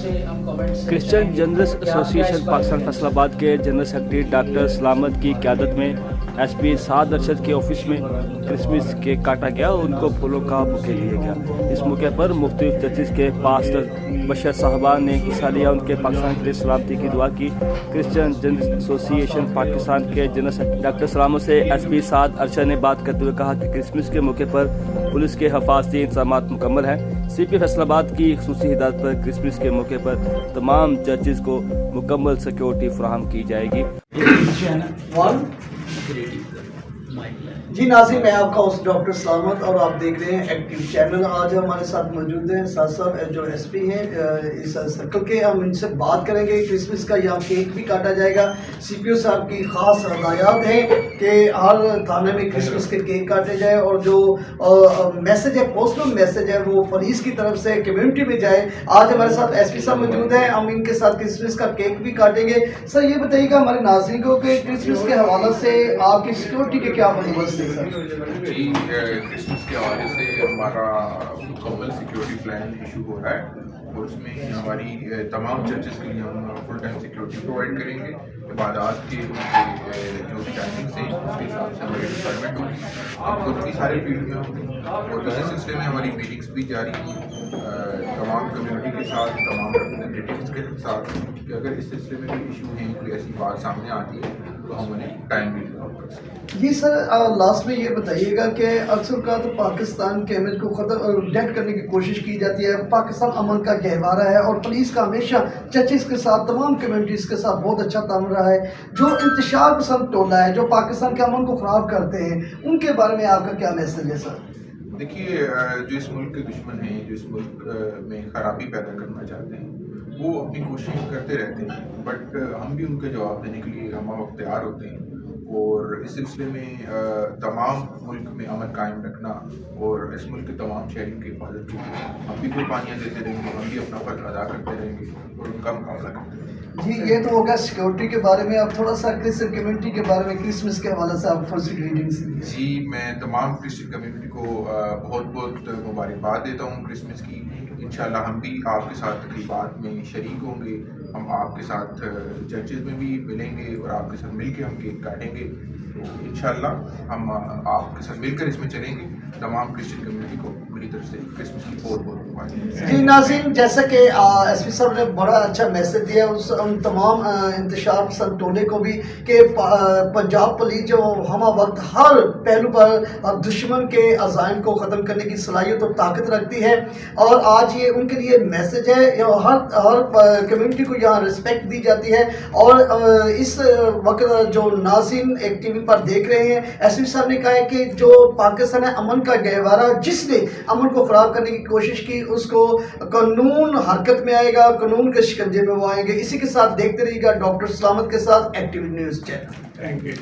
Christian journalist ایسوسی ایشن پاکستان فیصل آباد کے جنرل سیکرٹری ڈاکٹر سلامت کی قیادت میں ایس پی سعد ارشد کے آفس میں کرسمس کیک کاٹا گیا اور ان کو پھولوں کا بوکے دیا گیا۔ اس موقع پر مختلف چرچز کے پاسٹر بشر صاحبان نے حصہ لیا، ان کے پاکستان کے لیے سلامتی کی دعا کی۔ کرسچن جرنلسٹ ایسوسی ایشن پاکستان کے جنرل سیکرٹری ڈاکٹر سلامت سے ایس پی سعد ارشد نے بات کرتے ہوئے کہا کہ کرسمس کے موقع پر پولیس کے حفاظتی انتظامات مکمل ہیں۔ سی پی فیصل آباد کی خصوصی ہدایت پر کرسمس کے موقع پر تمام چرچز کو مکمل سیکیورٹی فراہم کی جائے گی۔ جی ناظرین، میں آپ کا ہوسٹ ڈاکٹر سلامت اور آپ دیکھ رہے ہیں ایکٹیو چینل۔ آج ہمارے ساتھ موجود ہیں سعد صاحب جو ایس پی ہیں اس سرکل کے، ہم ان سے بات کریں گے۔ کرسمس کا یہاں کیک بھی کاٹا جائے گا۔ سی پی او صاحب کی خاص ہدایات ہیں کہ ہر تھانے میں کرسمس کے کیک کاٹے جائے اور جو میسج ہے، پوسٹل میسج ہے، وہ پولیس کی طرف سے کمیونٹی میں جائے۔ آج ہمارے ساتھ ایس پی صاحب موجود ہیں، ہم ان کے ساتھ کرسمس کا کیک بھی کاٹیں گے۔ سر یہ بتائیے گا ہمارے ناظرین کو کہ کرسمس کے حوالے سے آپ کی سیکورٹی کے کیا بندوبست ہے؟ جی، کرسمس کے حوالے سے ہمارا مکمل سیکیورٹی پلان ایشو ہو رہا ہے اور اس میں ہماری تمام چرچز کے لیے ہم فل ٹائم سیکیورٹی پرووائڈ کریں گے۔ عبادات کے جو ٹائمنگس ہیں اس کے حساب سے ہماری ڈپلائمنٹ ہوگی، ہم خود بھی سارے فیلڈ میں ہوں گے اور اسی سلسلے میں ہماری میٹنگس بھی جاری ہیں تمام کمیونٹی کے ساتھ، تمام ریپرزنٹیٹیوز کے ساتھ، کہ اگر اس سلسلے میں کوئی ایشو ہیں، کوئی ایسی بات سامنے آتی ہے تو ہم انہیں ٹائم بھی کر سکتے ہیں۔ جی سر، لاسٹ میں یہ بتائیے گا کہ اکثر کا تو پاکستان کے امیج کو ختم ڈیٹ کرنے کی کوشش کی جاتی ہے۔ پاکستان امن کا گہوارہ ہے اور پولیس کا ہمیشہ چرچز کے ساتھ، تمام کمیونٹیز کے ساتھ بہت اچھا تعامل رہا ہے۔ جو انتشار پسند ٹولہ ہے، جو پاکستان کے امن کو خراب کرتے ہیں، ان کے بارے میں آپ کا کیا میسج ہے سر؟ دیکھیے، جو اس ملک کے دشمن ہیں، جو اس ملک میں خرابی پیدا کرنا چاہتے ہیں، وہ اپنی کوشش کرتے رہتے ہیں، بٹ ہم بھی ان کے جواب دینے کے لیے ہم وقت تیار ہوتے ہیں اور اس سلسلے میں تمام ملک میں امن قائم رکھنا اور اس ملک کے تمام شہریوں کی حفاظت کے لیے ہم بھی قربانیاں دیتے رہیں گے، ہم بھی اپنا فرض ادا کرتے رہیں گے اور ان کا مقابلہ کرتے رہیں گے۔ جی، یہ تو ہوگا سیکورٹی کے بارے میں۔ اب تھوڑا سا کرسچن کمیونٹی کے بارے میں کرسمس کے حوالے سے آپ فرسٹ گریٹنگس۔ جی، میں تمام کرسچن کمیونٹی کو بہت بہت مبارکباد دیتا ہوں کرسمس کی۔ انشاءاللہ ہم بھی آپ کے ساتھ تقریبات میں شریک ہوں گے، ہم آپ کے ساتھ چرچز میں بھی ملیں گے اور آپ کے ساتھ مل کے ہم کیک کاٹیں گے۔ تو انشاءاللہ ہم آپ کے ساتھ مل کر اس میں چلیں گے۔ تمام کرسچن کمیونٹی کو میری طرف سے کرسمس کی بہت بہت مبارکباد۔ جی ناظرین، جیسا کہ ایس پی صاحب نے بڑا اچھا میسج دیا ان تمام انتشار پسند ٹولے کو بھی کہ پنجاب پولیس جو ہمہ وقت ہر پہلو پر دشمن کے عزائم کو ختم کرنے کی صلاحیت اور طاقت رکھتی ہے، اور آج یہ ان کے لیے میسج ہے۔ ہر کمیونٹی کو یہاں رسپیکٹ دی جاتی ہے اور اس وقت جو ناظرین ایک ٹی وی پر دیکھ رہے ہیں، ایس پی صاحب نے کہا ہے کہ جو پاکستان ہے امن کا گہوارہ، جس نے امن کو خراب کرنے کی کوشش کی اس کو قانون حرکت میں آئے گا، قانون کے شکنجے میں وہ آئیں گے۔ اسی کے ساتھ دیکھتے رہیے گا ڈاکٹر سلامت کے ساتھ active news channel. Thank you.